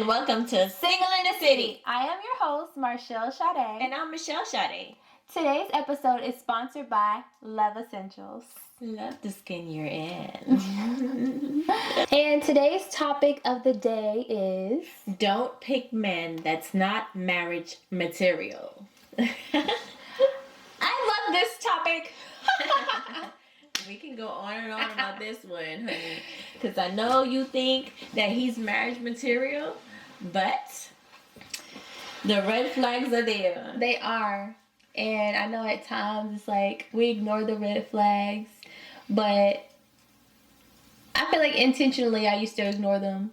welcome to Single in the City. I am your host, Marchell Sade. And I'm Michelle Sade. Today's episode is sponsored by Love Essentials. Love the skin you're in. And today's topic of the day is... Don't pick men that's not marriage material. I love this topic. We can go on and on about this one, honey. Because I know you think that he's marriage material, but the red flags are there. They are. And I know at times it's like we ignore the red flags, but I feel like intentionally I used to ignore them.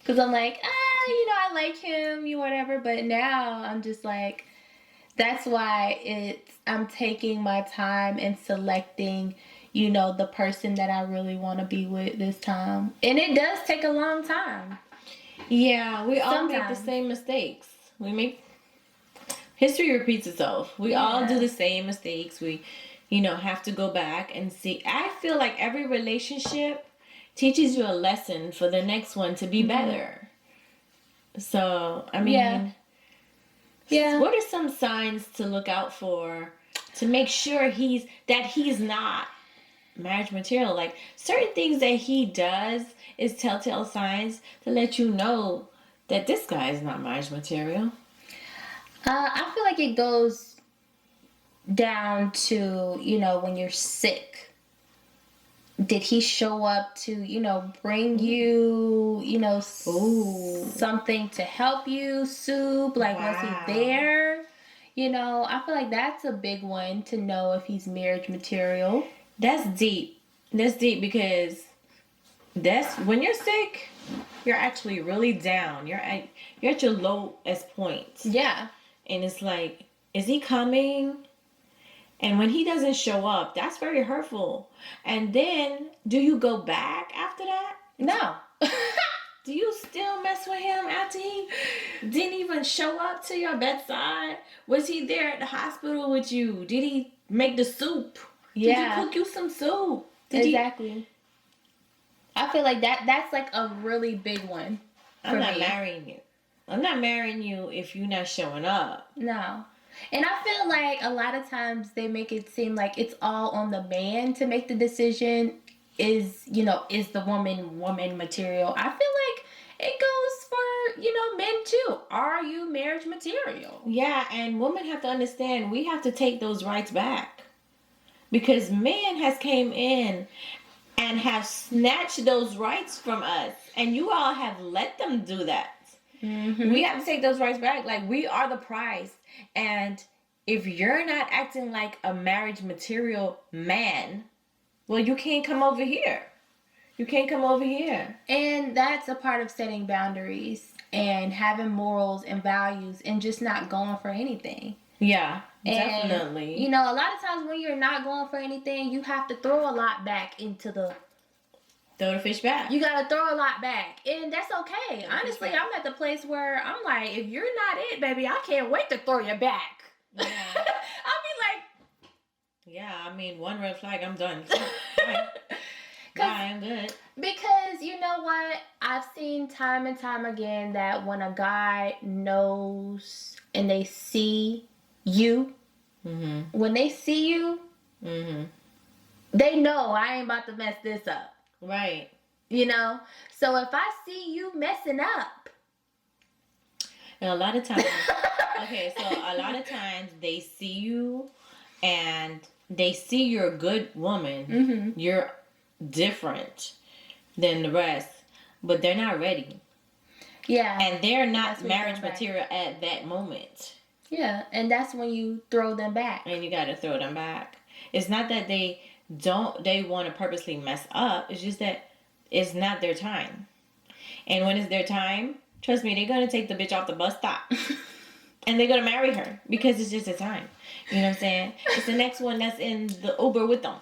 Because I'm like, I like him, whatever. But now I'm just like, that's why I'm taking my time and selecting, the person that I really want to be with this time. And it does take a long time. Yeah, we all make the same mistakes. History repeats itself. We all do the same mistakes. We, have to go back and see. I feel like every relationship teaches you a lesson for the next one to be better. So, I mean, what are some signs to look out for to make sure he's not marriage material? Like, certain things that he does is telltale signs to let you know that this guy is not marriage material. I feel like it goes down to, when you're sick. Did he show up to, bring you, something to help you, soup? Like, was he there? I feel like that's a big one to know if he's marriage material. That's deep. That's deep because when you're sick, you're actually really down. You're at your lowest point. Yeah. And it's like, is he coming? And when he doesn't show up, that's very hurtful. And then, do you go back after that? No. Do you still mess with him after he didn't even show up to your bedside? Was he there at the hospital with you? Did he make the soup? Yeah. Did he cook you some soup? Exactly. I feel like that's like a really big one. I'm not marrying you. I'm not marrying you if you're not showing up. No. And I feel like a lot of times they make it seem like it's all on the man to make the decision. Is the woman material? I feel like it goes for, men too. Are you marriage material? Yeah, and women have to understand we have to take those rights back. Because man has came in and have snatched those rights from us. And you all have let them do that. Mm-hmm. We have to take those rights back. Like, we are the prize. And if you're not acting like a marriage material man, well, you can't come over here. You can't come over here. And that's a part of setting boundaries and having morals and values and just not going for anything. Yeah, definitely. And, a lot of times when you're not going for anything, you have to throw a lot back into the... Throw the fish back. You gotta throw a lot back. And that's okay. Honestly, I'm at the place where I'm like, if you're not it, baby, I can't wait to throw you back. Yeah. I'll be like... Yeah, I mean, one red flag, I'm done. Bye, I'm good. Because you know what? I've seen time and time again that when a guy knows and they see you, when they see you, they know I ain't about to mess this up. Right. So if I see you messing up. And a lot of times, a lot of times they see you and they see you're a good woman. You're different than the rest, but they're not ready. Yeah. And they're not marriage material at that moment. Yeah, and that's when you throw them back. And you got to throw them back. It's not that they want to purposely mess up. It's just that it's not their time. And when it's their time, trust me, they're going to take the bitch off the bus stop. And they're going to marry her because it's just their time. You know what I'm saying? It's the next one that's in the Uber with them.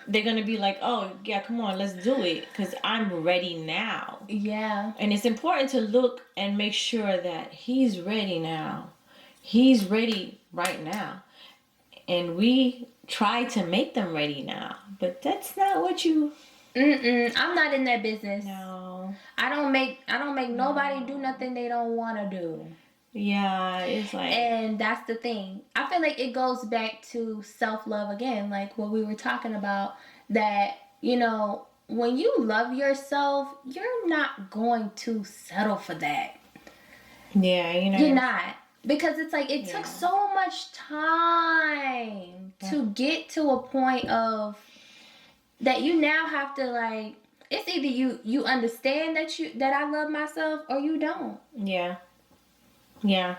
They're going to be like, oh, yeah, come on, let's do it because I'm ready now. Yeah. And it's important to look and make sure that he's ready now. He's ready right now. And we try to make them ready now. But that's not what you I'm not in that business. No. I don't make nobody do nothing they don't want to do. Yeah, it's like. And that's the thing. I feel like it goes back to self-love again, like what we were talking about, that, you know, when you love yourself, you're not going to settle for that. Yeah, You're not. Because it's like it took Yeah. so much time to get to a point of that you now have to, like, it's either you understand that I love myself or you don't. Yeah. Yeah.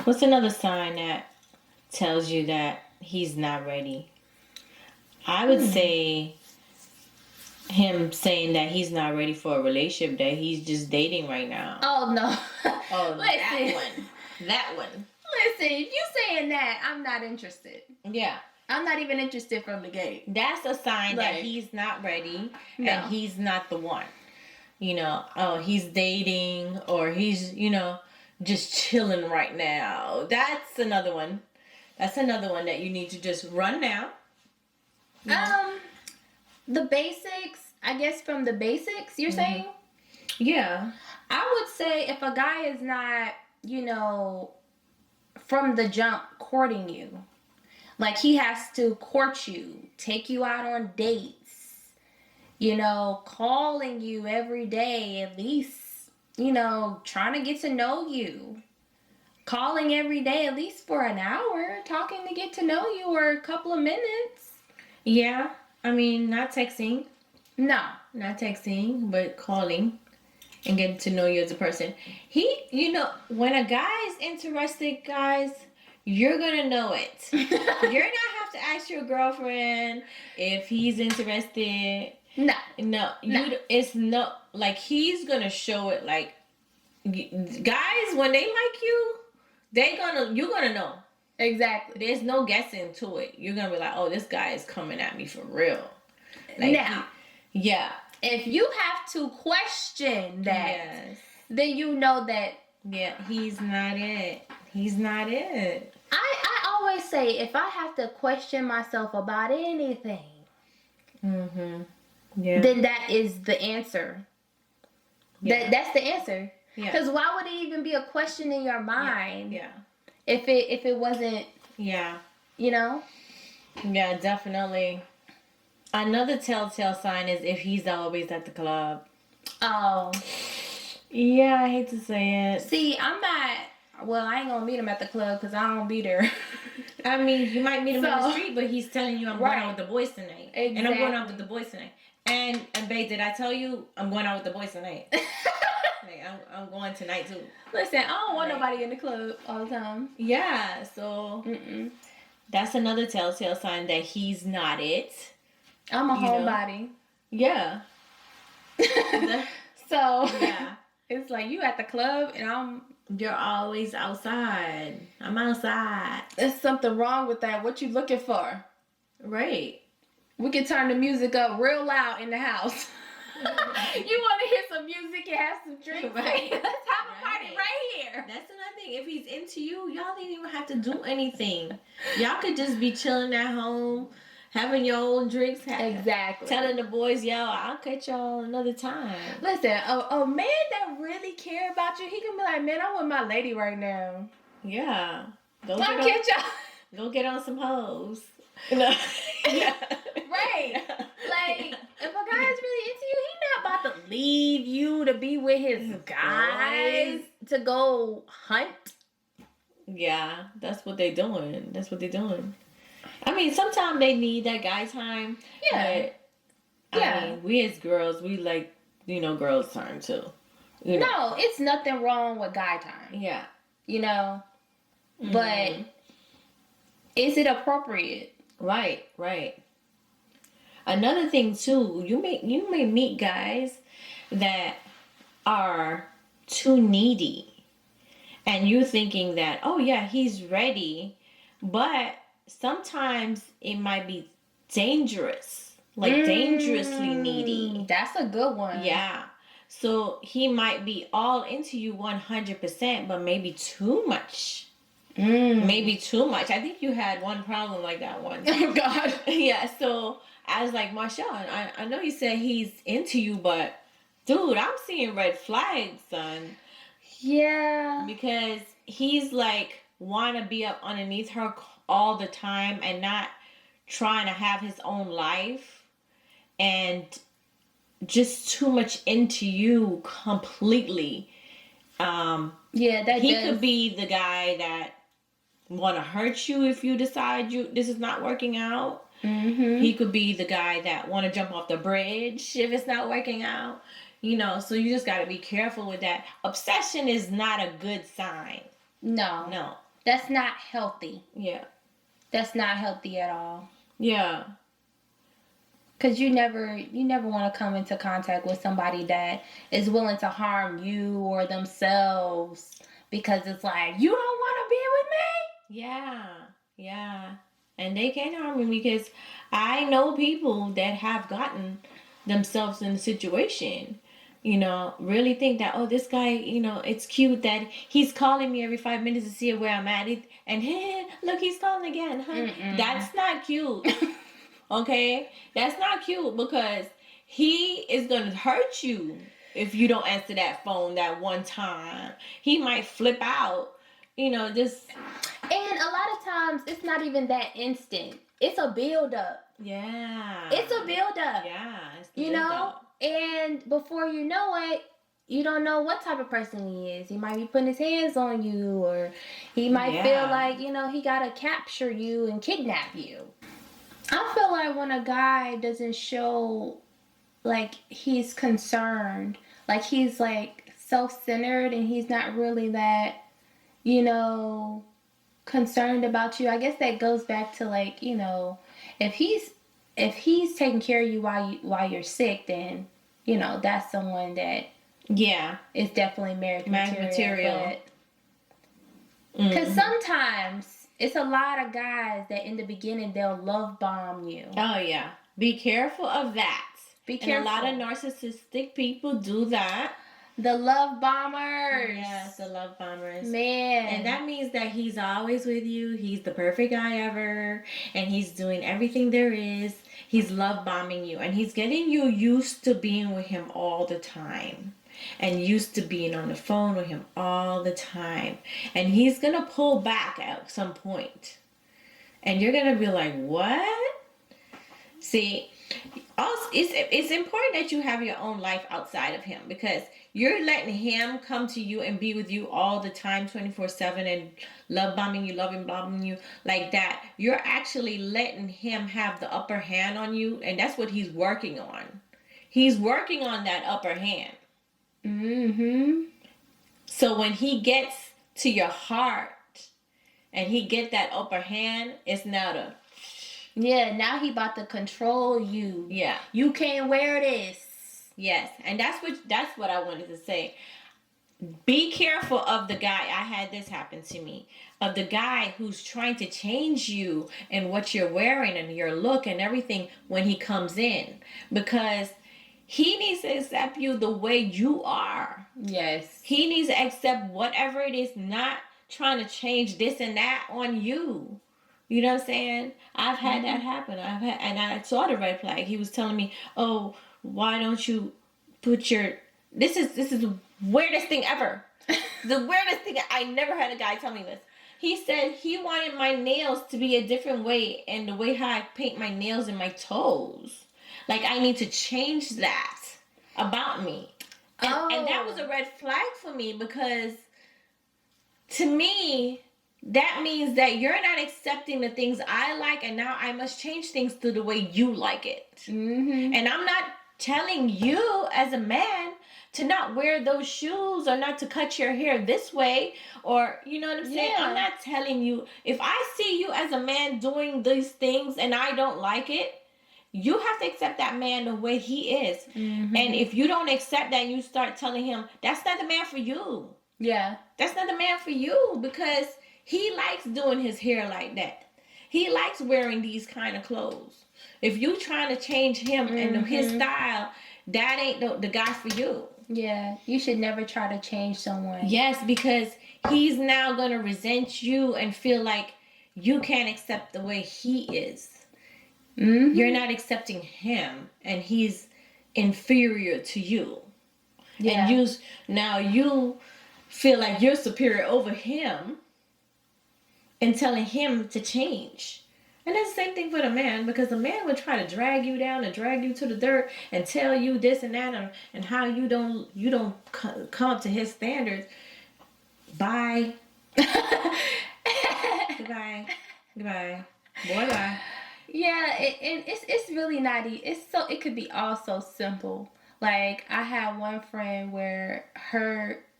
What's another sign that tells you that he's not ready? I would say him saying that he's not ready for a relationship, that he's just dating right now. Oh no. Oh, Listen. that one. That one. Listen, if you saying that, I'm not interested. Yeah. I'm not even interested from the gate. That's a sign that Like, he's not ready No. and he's not the one. You know, oh, he's dating or he's, just chilling right now. That's another one. That's another one that you need to just run now. The basics, I guess from the basics, you're saying? Yeah. I would say if a guy is not, from the jump courting you, like he has to court you, take you out on dates, calling you every day at least, trying to get to know you. Calling every day at least for an hour, talking to get to know you, or a couple of minutes. Yeah. I mean, not texting. No. Not texting, but calling and getting to know you as a person. When a guy is interested, guys, you're gonna know it. You're gonna have to ask your girlfriend if he's interested. No. It's no, like, he's gonna show it. Like, guys, when they like you, you're gonna know. Exactly. There's no guessing to it. You're gonna be like, oh, this guy is coming at me for real. Like, now, yeah. if you have to question that, Yes. then you know that. Yeah, he's not it. He's not it. I always say, if I have to question myself about anything, Yeah. then that is the answer. Yeah. That's the answer. Yeah. Because why would it even be a question in your mind? Yeah. If it wasn't. Yeah. Yeah, definitely. Another telltale sign is if he's always at the club. Oh. Yeah, I hate to say it. See, I'm not. Well, I ain't gonna meet him at the club because I don't be there. I mean, you might meet him in the street, but he's telling you, I'm going out with the boys tonight. Exactly. And I'm going out with the boys tonight. And babe, did I tell you I'm going out with the boys tonight? Like, I'm going tonight too. Listen, I don't want nobody in the club all the time. Yeah, so that's another telltale sign that he's not it. I'm a homebody. Yeah. So yeah, it's like you at the club and you're always outside. I'm outside. There's something wrong with that. What you looking for? Right. We can turn the music up real loud in the house. You want to hear some music and have some drinks? Right. Let's have a party right here. That's another thing. If he's into you, y'all didn't even have to do anything. Y'all could just be chilling at home, having your own drinks. Exactly. Telling the boys, yo, I'll catch y'all another time. Listen, a man that really care about you, he can be like, man, I'm with my lady right now. Yeah. I'll catch y'all. Go get on some hoes. Yeah. Right. Like, if a guy is really into you, he's not about to leave you to be with his guys to go hunt. Yeah, that's what they're doing. I mean, sometimes they need that guy time. Yeah. But, I mean, we as girls, we like, girls' time too. No, it's nothing wrong with guy time. Yeah. But is it appropriate? Right. Another thing too, you may meet guys that are too needy, and you're thinking that, oh yeah, he's ready, but sometimes it might be dangerous, like dangerously needy. That's a good one. Yeah. So he might be all into you 100%, but maybe too much. Maybe too much. I think you had one problem like that once. Oh God. Yeah, so I was like, Marshawn, I know you said he's into you, but dude, I'm seeing red flags, son. Yeah. Because he's like want to be up underneath her all the time and not trying to have his own life and just too much into you completely. Yeah, that He does. could be the guy that want to hurt you if you decide this is not working out. Mm-hmm. He could be the guy that want to jump off the bridge if it's not working out. You know, so you just got to be careful with that. Obsession is not a good sign. No. No. That's not healthy. Yeah. That's not healthy at all. Yeah. Cause you never want to come into contact with somebody that is willing to harm you or themselves because it's like, you don't want to be with me. Yeah. Yeah. And they can harm me because I know people that have gotten themselves in a situation, you know, really think that, oh, this guy, you know, it's cute that he's calling me every 5 minutes to see where I'm at. And hey, look, he's calling again. Huh? That's not cute. Okay? That's not cute because he is going to hurt you if you don't answer that phone that one time. He might flip out, you know, just. And a lot of times it's not even that instant. It's a build up. Yeah. It's a build up. Yeah. You know? And before you know it, you don't know what type of person he is. He might be putting his hands on you, or he might feel like, you know, he got to capture you and kidnap you. I feel like when a guy doesn't show like he's concerned, like he's like self-centered and he's not really that, you know, concerned about you. I guess that goes back to like, you know, if he's taking care of you while you're sick, then, you know, that's someone that is definitely marriage material. Because sometimes it's a lot of guys that in the beginning they'll love bomb you. Oh yeah. Be careful of that. Be careful. And a lot of narcissistic people do that. The love bombers. Yes, the love bombers. Man. And that means that he's always with you. He's the perfect guy ever. And he's doing everything there is. He's love bombing you. And he's getting you used to being with him all the time. And used to being on the phone with him all the time. And he's going to pull back at some point. And you're going to be like, what? See, also, it's important that you have your own life outside of him, because you're letting him come to you and be with you all the time, 24/7, and love bombing you, loving bombing you like that. You're actually letting him have the upper hand on you, and that's what he's working on. He's working on that upper hand. Mm-hmm. So when he gets to your heart and he get that upper hand, it's now the... Yeah, now he about to control you. Yeah. You can't wear this. Yes, and that's what I wanted to say. Be careful of the guy. I had this happen to me. Of the guy who's trying to change you and what you're wearing and your look and everything when he comes in. Because he needs to accept you the way you are. Yes. He needs to accept whatever it is, not trying to change this and that on you. You know what I'm saying? I've had that happen. And I saw the red flag. He was telling me, "Oh, why don't you put your..." This is the weirdest thing ever. The weirdest thing. I never had a guy tell me this. He said he wanted my nails to be a different way, and the way how I paint my nails and my toes. Like I need to change that about me. And that was a red flag for me, because to me, that means that you're not accepting the things I like, and now I must change things to the way you like it. Mm-hmm. And I'm not telling you as a man to not wear those shoes or not to cut your hair this way, or you know what I'm saying? I'm not telling you. If I see you as a man doing these things and I don't like it, you have to accept that man the way he is. Mm-hmm. And if you don't accept that, you start telling him, that's not the man for you. Yeah. That's not the man for you, because he likes doing his hair like that. He likes wearing these kind of clothes. If you trying to change him and his style, that ain't the guy for you. Yeah, you should never try to change someone. Yes, because he's now going to resent you and feel like you can't accept the way he is. Mm-hmm. You're not accepting him, and he's inferior to you. Yeah. And now you feel like you're superior over him and telling him to change. And that's the same thing for the man, because the man would try to drag you down and drag you to the dirt and tell you this and that, and how you don't come up to his standards. Bye. Goodbye. Goodbye. Boy, bye. Yeah, and it's really not. It could be all so simple. Like, I had one friend where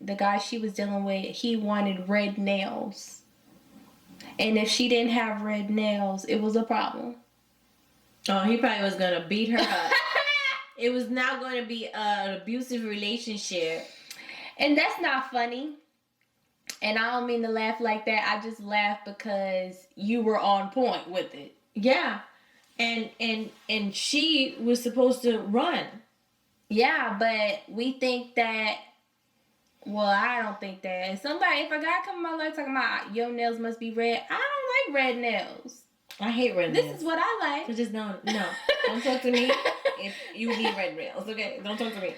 the guy she was dealing with, he wanted red nails. And if she didn't have red nails, it was a problem. Oh, he probably was gonna beat her up. It was not going to be an abusive relationship. And that's not funny. And I don't mean to laugh like that. I just laugh because you were on point with it. Yeah. And she was supposed to run. Yeah, but we think that. Well, I don't think that. If a guy come in my life talking about your nails must be red, I don't like red nails. I hate red nails. This is what I like. So just no, don't talk to me if you need red nails. Okay, don't talk to me.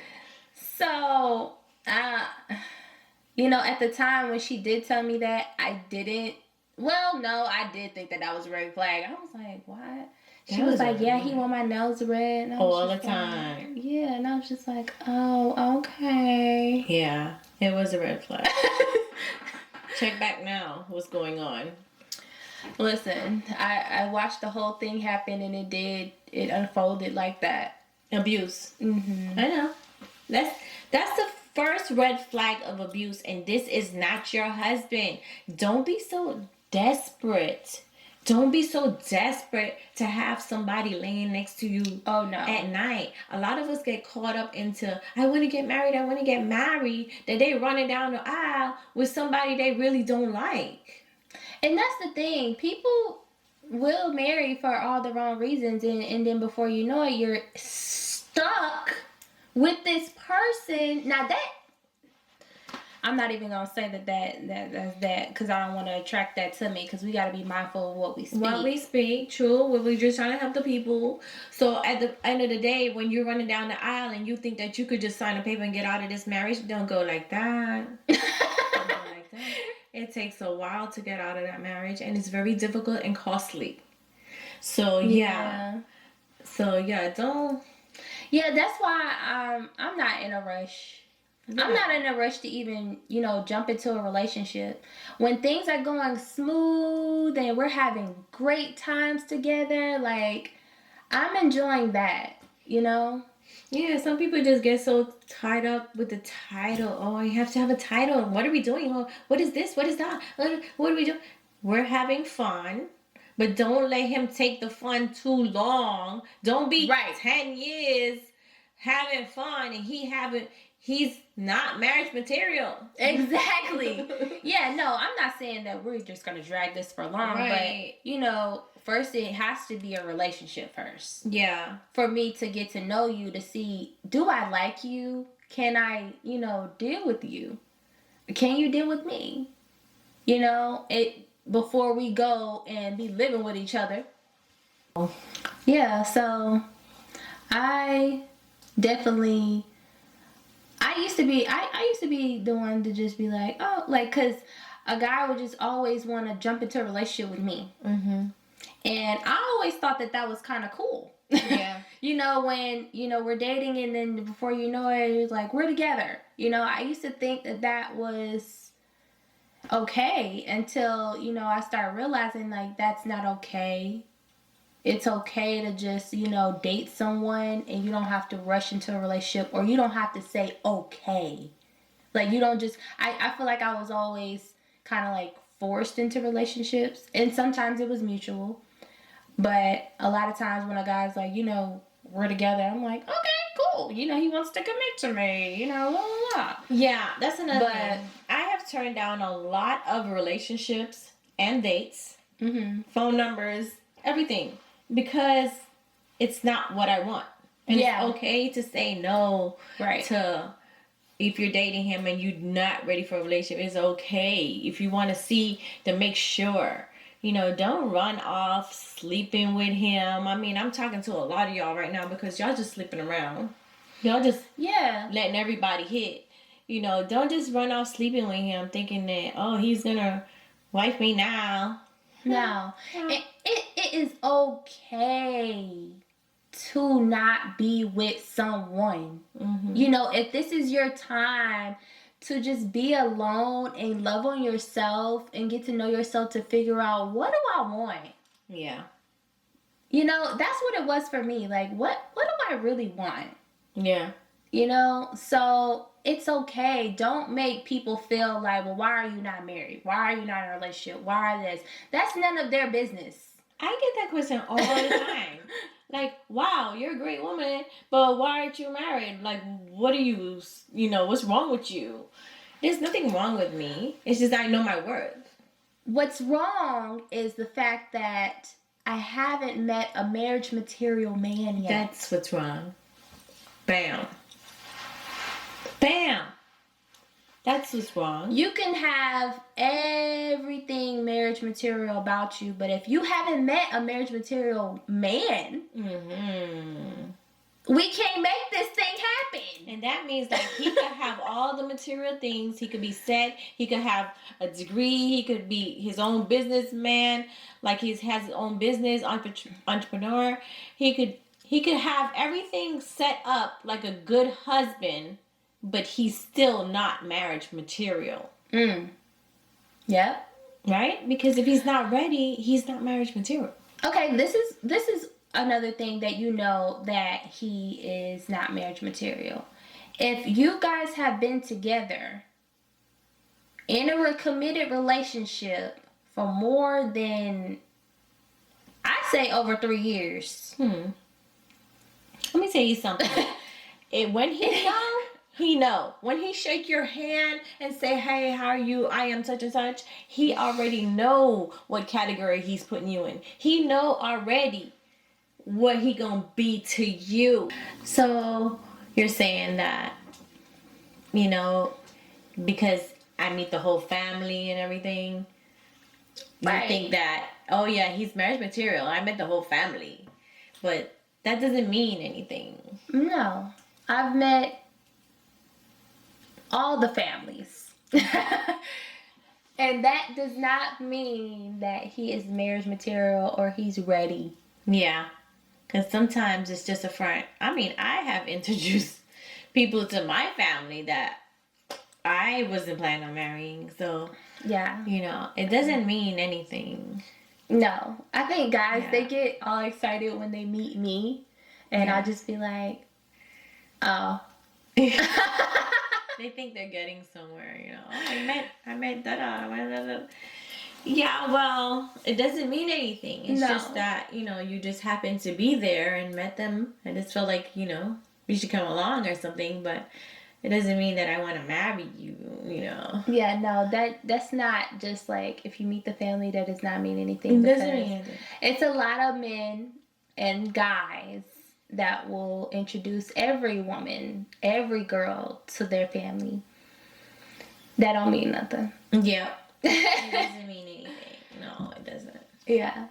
So, at the time when she did tell me that, I didn't. Well, no, I did think that was a red flag. I was like, what? She was like, yeah, he want my nails red. All the time. Yeah, and I was just like, oh, okay. Yeah, it was a red flag. Check back now. What's going on? Listen, I watched the whole thing happen, and it unfolded like that. Abuse. Mm-hmm. I know. That's the first red flag of abuse, and this is not your husband. Don't be so desperate. Don't be so desperate to have somebody laying next to you at night. A lot of us get caught up into, I want to get married, that they running down the aisle with somebody they really don't like. And that's the thing. People will marry for all the wrong reasons, and then before you know it, you're stuck with this person. Now that, I'm not even gonna say that's that, because I don't want to attract that to me, because we got to be mindful of what we speak. What we speak, true. We're just trying to help the people. So at the end of the day, when you're running down the aisle and you think that you could just sign a paper and get out of this marriage, don't go like that. Don't go like that. It takes a while to get out of that marriage, and it's very difficult and costly. So yeah. So yeah, don't. Yeah, that's why I'm not in a rush. Yeah. I'm not in a rush to even, jump into a relationship. When things are going smooth and we're having great times together, like, I'm enjoying that, Yeah, some people just get so tied up with the title. Oh, I have to have a title. What are we doing? Oh, what is this? What is that? What are we doing? We're having fun, but don't let him take the fun too long. Don't be 10 years having fun and he's not marriage material. Exactly. Yeah, no, I'm not saying that we're just going to drag this for long, but, first it has to be a relationship first. Yeah. For me to get to know you, to see, do I like you? Can I, deal with you? Can you deal with me? Before we go and be living with each other. Yeah, so I definitely, I used to be the one to just be like, oh, like, because a guy would just always want to jump into a relationship with me. Mm-hmm. And I always thought that was kind of cool. Yeah. When, we're dating, and then before you know it, it's like, we're together. I used to think that was okay until, I started realizing, like, that's not okay. It's okay to just, date someone, and you don't have to rush into a relationship, or you don't have to say okay. Like, you don't just, I feel like I was always kind of like forced into relationships, and sometimes it was mutual. But a lot of times when a guy's like, we're together, I'm like, okay, cool. He wants to commit to me, blah, blah, blah. Yeah, that's another thing. I have turned down a lot of relationships and dates, phone numbers, everything, because it's not what I want. And it's okay to say no to, if you're dating him and you're not ready for a relationship. It's okay if you want to see to make sure don't run off sleeping with him. I mean, I'm talking to a lot of y'all right now because y'all just sleeping around. Y'all just Yeah. letting everybody hit. Don't just run off sleeping with him thinking that, oh, he's gonna wife me now. No. It is okay to not be with someone. If this is your time to just be alone and love on yourself and get to know yourself to figure out, what do I want? Yeah. That's what it was for me. Like, what do I really want? Yeah. So it's okay. Don't make people feel like, well, why are you not married? Why are you not in a relationship? Why this? That's none of their business. I get that question all the time. Like, wow, you're a great woman, but why aren't you married? Like, what are you, what's wrong with you? There's nothing wrong with me. It's just I know my worth. What's wrong is the fact that I haven't met a marriage material man yet. That's what's wrong. Bam. Bam. That's what's wrong. You can have everything marriage material about you, but if you haven't met a marriage material man, we can't make this thing happen. And that means like he could have all the material things. He could be set. He could have a degree. He could be his own businessman. Like he has his own business, entrepreneur. He could have everything set up like a good husband, but he's still not marriage material. Yep. Right? Because if he's not ready, he's not marriage material. Okay, this is another thing that that he is not marriage material. If you guys have been together in a committed relationship for more than, I say, over 3 years. Let me tell you something. When he know. When he shake your hand and say, hey, how are you? I am such and such. He already know what category he's putting you in. He know already what he gonna be to you. So you're saying that, because I meet the whole family and everything, you think that, oh yeah, he's marriage material. I met the whole family. But that doesn't mean anything. No. I've met all the families. And that does not mean that he is marriage material or he's ready. Yeah. Because sometimes it's just a front. I mean, I have introduced people to my family that I wasn't planning on marrying. So, yeah. It doesn't mean anything. No. I think guys, they get all excited when they meet me. And I just be like, oh. They think they're getting somewhere, I met da-da. Yeah, well, it doesn't mean anything. It's just that, you just happen to be there and met them and just felt like, we should come along or something, but it doesn't mean that I want to marry you, Yeah, no, that's not just like, if you meet the family, that does not mean anything. It doesn't mean anything. It's a lot of men and guys that will introduce every woman, every girl to their family. That don't mean nothing. Yeah. It doesn't mean anything. No, it doesn't. Yeah.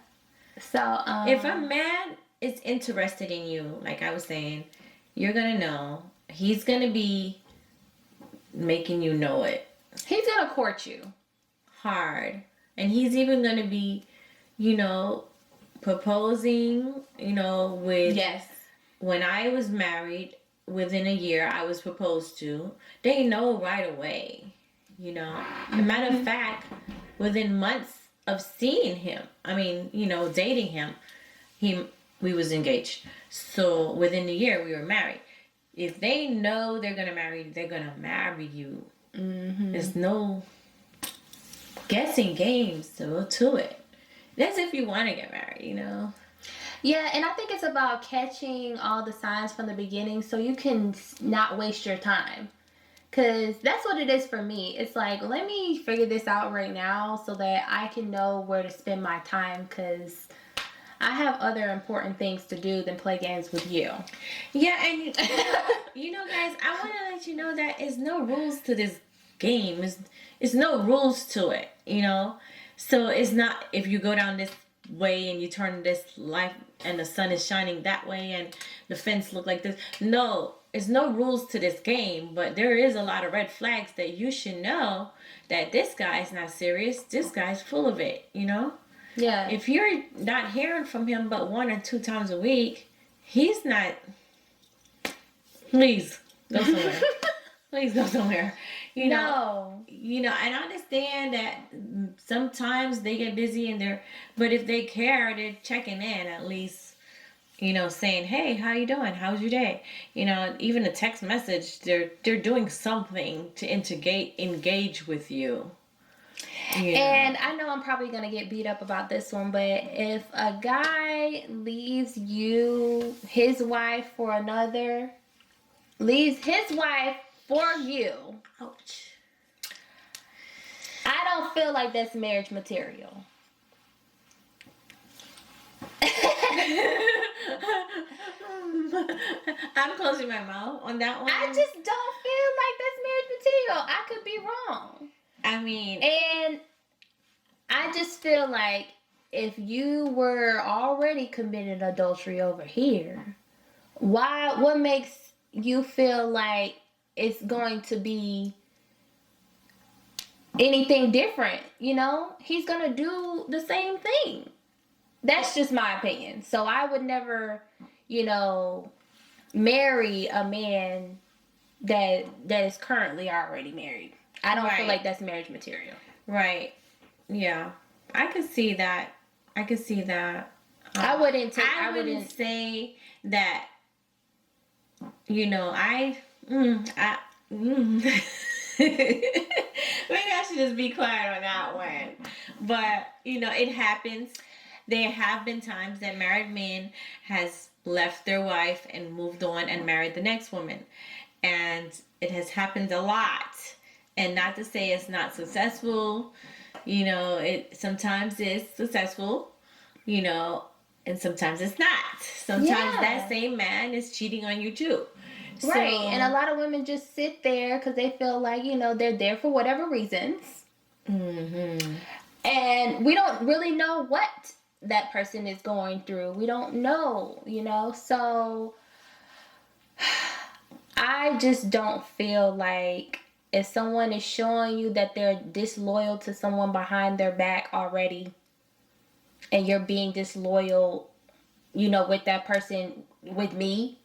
So, if a man is interested in you, like I was saying, you're gonna know. He's gonna be making you know it. He's gonna court you. Hard. And he's even gonna be, proposing, with... Yes. When I was married, within a year, I was proposed to. They know right away, A matter of fact, within months of seeing him, dating him, we was engaged. So within a year, we were married. If they know they're going to marry you, they're going to marry you. There's no guessing games to it. That's if you want to get married, Yeah, and I think it's about catching all the signs from the beginning so you can not waste your time. Because that's what it is for me. It's like, let me figure this out right now so that I can know where to spend my time, because I have other important things to do than play games with you. Yeah, and guys, I want to let you know that there's no rules to this game. There's no rules to it, So it's not if you go down this way and you turn this life and the sun is shining that way and the fence look like this. No, there's no rules to this game, but there is a lot of red flags that you should know that this guy's not serious. This guy's full of it, you know? Yeah. If you're not hearing from him but 1 or 2 times a week, he's not. Please go somewhere. Please go somewhere. You know, and I understand that sometimes they get busy but if they care, they're checking in at least, saying, "Hey, how you doing? How's your day?" Even a text message, they're doing something to engage with you. And I know I'm probably gonna get beat up about this one, but if a guy leaves his wife for another, leaves his wife for you, Ouch. I don't feel like that's marriage material. I'm closing my mouth on that one. I just don't feel like that's marriage material. I could be wrong. I mean, and I just feel like if you were already committing adultery over here, what makes you feel like it's going to be anything different? He's gonna do the same thing. That's just my opinion. So I would never, marry a man that is currently already married. I don't feel like that's marriage material. Right. Yeah. I could see that. I I wouldn't say that. Maybe I should just be quiet on that one. But it happens. There have been times that married men has left their wife and moved on and married the next woman, and it has happened a lot. And not to say it's not successful. It sometimes is successful. And sometimes it's not. Sometimes that same man is cheating on you too. Right. And a lot of women just sit there because they feel like, they're there for whatever reasons. Mm-hmm. And we don't really know what that person is going through. We don't know, So I just don't feel like if someone is showing you that they're disloyal to someone behind their back already, and you're being disloyal, with that person, with me,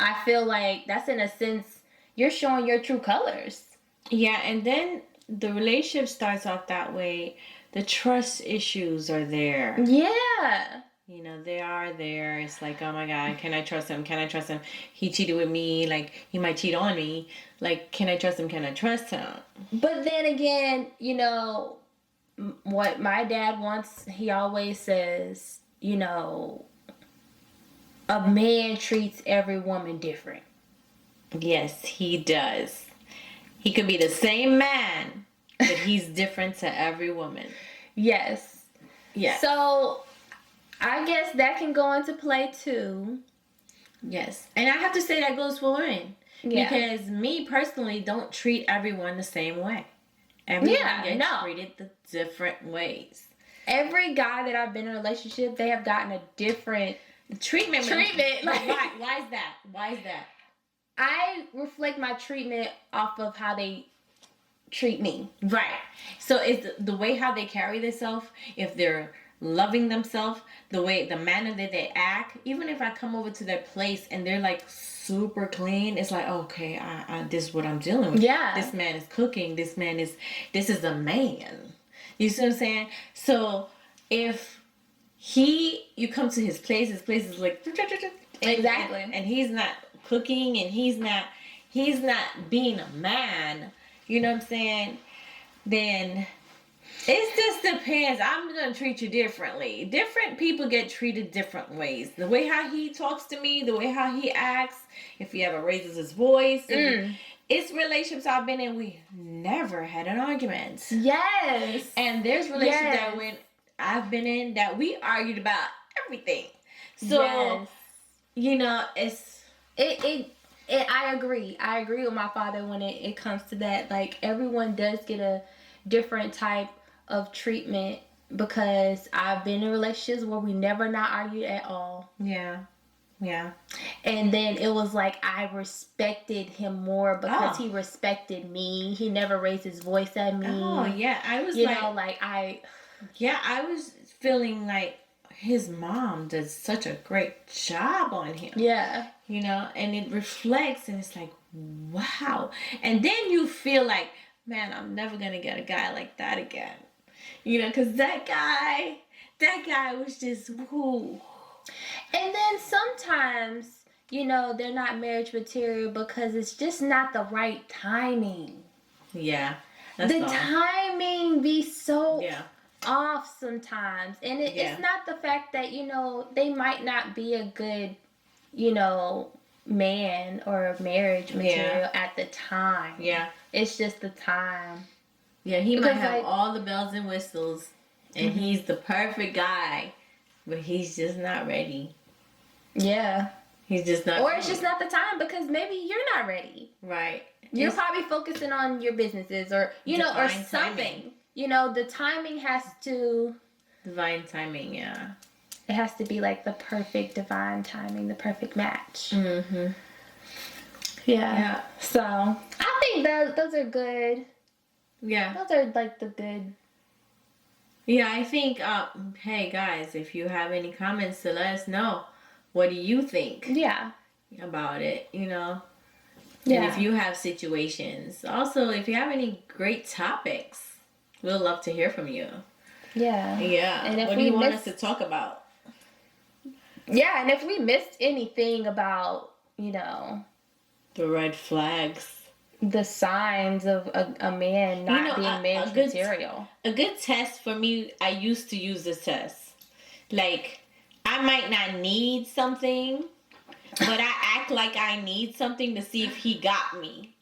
I feel like that's, in a sense, you're showing your true colors. Yeah, and then the relationship starts off that way. The trust issues are there. Yeah. They are there. It's like, oh my God, can I trust him? Can I trust him? He cheated with me. Like, he might cheat on me. Like, can I trust him? Can I trust him? But then again, what my dad wants, he always says, a man treats every woman different. Yes, he does. He could be the same man, but he's different to every woman. Yes. Yes. So I guess that can go into play too. Yes. And I have to say that goes for women. Yeah. Because me personally don't treat everyone the same way. Everyone gets treated the different ways. Every guy that I've been in a relationship, they have gotten a different treatment. Like, why is that? Why is that? I reflect my treatment off of how they treat me. Right. So it's the way how they carry themselves, if they're loving themselves, the manner that they act. Even if I come over to their place and they're like super clean, it's like, okay, I this is what I'm dealing with. Yeah. This man is cooking. This is a man. You see what I'm saying? So if you come to his place is like exactly, and he's not cooking and he's not being a man, you know what I'm saying? Then it just depends. I'm gonna treat you differently. Different people get treated different ways. The way how he talks to me, the way how he acts, if he ever raises his voice. It's relationships I've been in, we never had an argument. Yes. And there's relationships that when I've been in that we argued about everything. So it's I agree. I agree with my father when it comes to that. Like, everyone does get a different type of treatment because I've been in relationships where we never not argued at all. Yeah. Yeah. And then it was like I respected him more because Oh. he respected me. He never raised his voice at me. Oh, yeah. I was You like, know, like I was feeling like his mom does such a great job on him. yeah. You know, and it reflects, and it's like, wow. And then you feel like, man, I'm never going to get a guy like that again. You know, because that guy was just, whoo. And then sometimes, you know, they're not marriage material because it's just not the right timing. Yeah. The timing be so Yeah. off sometimes. And it's not the fact that, you know, they might not be a good, you know, man or marriage material at the time. Yeah. It's just the time. Yeah, he Because, might have like, all the bells and whistles, and he's the perfect guy, but he's just not ready. Yeah. He's just not Or ready. it's just not the time because maybe you're not ready. Right. You're probably focusing on your businesses or, you know, or Divine something. timing. You know, the timing has to... Divine timing, yeah. It has to be like the perfect divine timing, the perfect match. Mm-hmm. Yeah. So, I think those are good. Yeah. Those are like the good... Yeah, I think, hey guys, if you have any comments to let us know, what do you think Yeah. about it, you know? Yeah. And if you have situations. Also, if you have any great topics, we'll love to hear from you. Yeah. Yeah. And if what do you want us to talk about? Yeah, and if we missed anything about, you know... The red flags. The signs of a man not being marriage material. A good test for me, I used to use this test. Like, I might not need something, but I act like I need something to see if he got me.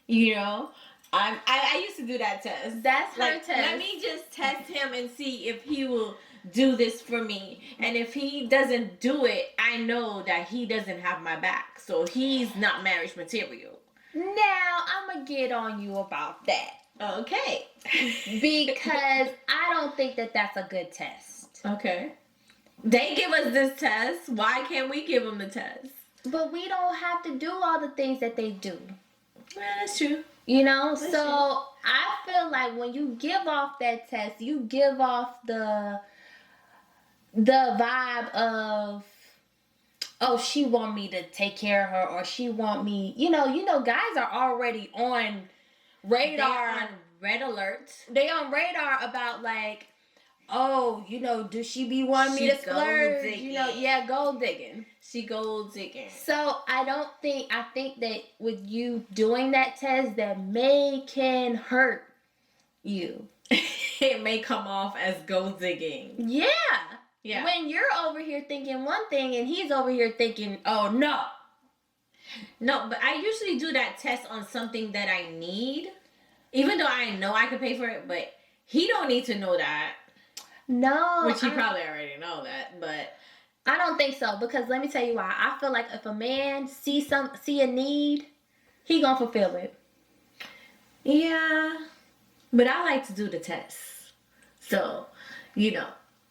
You know? I used to do that test. That's like, her test. Let me just test him and see if he will do this for me. And if he doesn't do it, I know that he doesn't have my back. So he's not marriage material. Now, I'm going to get on you about that. Okay. Because I don't think that that's a good test. Okay. They give us this test. Why can't we give them the test? But we don't have to do all the things that they do. Yeah, that's true. You know? That's so, true. I feel like when you give off that test, you give off the vibe of... oh, she want me to take care of her, or she want me, you know, guys are already on radar. They're on red alert. They on radar about like, oh, you know, does she be wanting me to splurge? You know, yeah, gold digging. She gold digging. So I think that with you doing that test, that can hurt you. It may come off as gold digging. Yeah. Yeah. When you're over here thinking one thing and he's over here thinking, oh no. No, but I usually do that test on something that I need. Even though I know I could pay for it, but he don't need to know that. No. Which he probably already know that, but I don't think so, because let me tell you why. I feel like if a man see a need, he gonna fulfill it. Yeah. But I like to do the test. So, you know.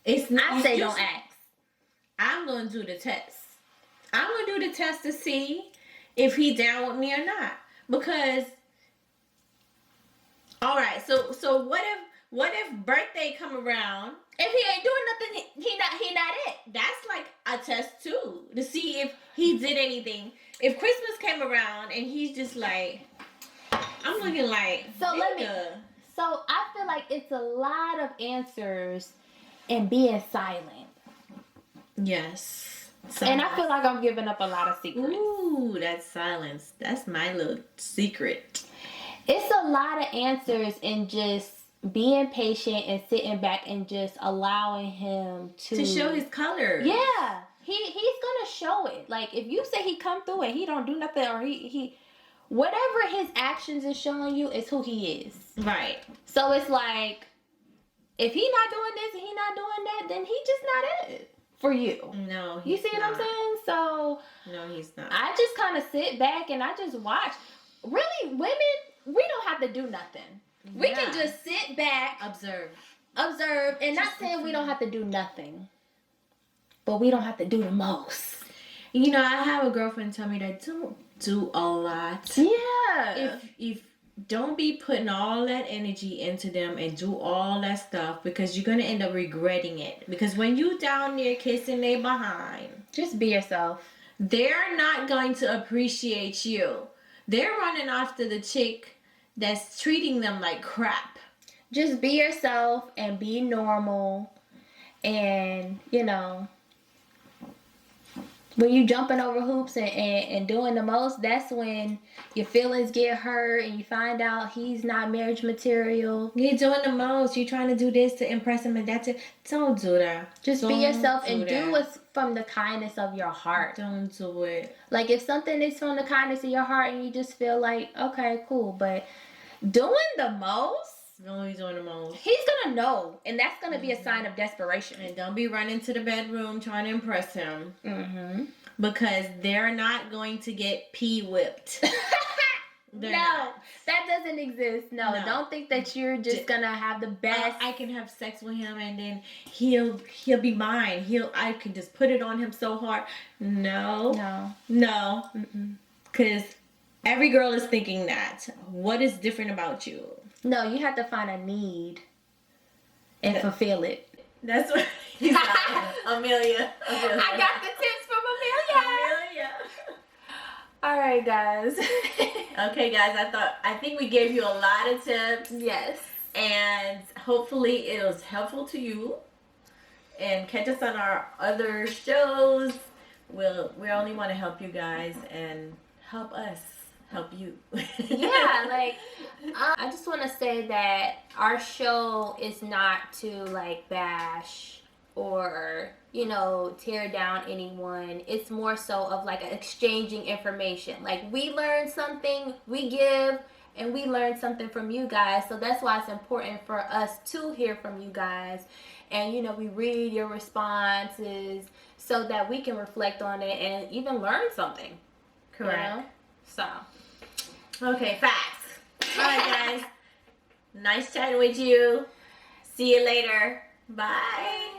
I say don't ask. I'm going to do the test. I'm going to do the test to see if he down with me or not. Because, all right, so what if birthday come around? If he ain't doing nothing, he not it. That's like a test too, to see if he did anything. If Christmas came around and he's just like, I'm looking like, so I feel like it's a lot of answers and being silent. Yes. And I feel like I'm giving up a lot of secrets. Ooh, that's silence. That's my little secret. It's a lot of answers and just being patient and sitting back and just allowing him to show his color. Yeah. He's gonna show it. Like if you say he come through and he don't do nothing, or he whatever his actions is showing you is who he is. Right. So it's like, if he not doing this and he not doing that, then he just not it for you. No, you see what I'm saying? So no, he's not. I just kind of sit back and I just watch. Really, women, we don't have to do nothing. We can just sit back, observe. observe, and not saying we don't have to do nothing, but we don't have to do the most. You know, I have a girlfriend tell me that don't do a lot. Yeah. If don't be putting all that energy into them and do all that stuff, because you're gonna end up regretting it. Because when you down there kissing they behind, Just be yourself. they're not going to appreciate you. They're running after the chick that's treating them like crap. Just be yourself and be normal. And, you know, when you jumping over hoops and doing the most, that's when your feelings get hurt and you find out he's not marriage material. You're doing the most. You're trying to do this to impress him and that's it. Don't do that. Just Don't be yourself and that. do what's from the kindness of your heart. Don't do it. Like, if something is from the kindness of your heart and you just feel like, okay, cool, but doing the most, No, he's doing the most. he's gonna know, and that's gonna be a sign of desperation. And don't be running to the bedroom trying to impress him. Mm-hmm. Because they're not going to get pee whipped. No, not. that doesn't exist. No, don't think that you're just gonna have the best. I can have sex with him and then he'll be mine. I can just put it on him so hard. No. Because every girl is thinking that. What is different about you? No, you have to find a need and fulfill it. That's what he's like. Amelia. I got the tips from Amelia. All right, guys. Okay, guys. I think we gave you a lot of tips. Yes. And hopefully it was helpful to you. And catch us on our other shows. We only want to help you guys and help us help you. Yeah, like I just want to say that our show is not to like bash or, you know, tear down anyone. It's more so of like exchanging information. Like, we learn something, we give, and we learn something from you guys. So that's why it's important for us to hear from you guys. And, you know, we read your responses so that we can reflect on it and even learn something. Correct. You know? So. Okay, facts. All right, guys. Nice chatting with you. See you later. Bye.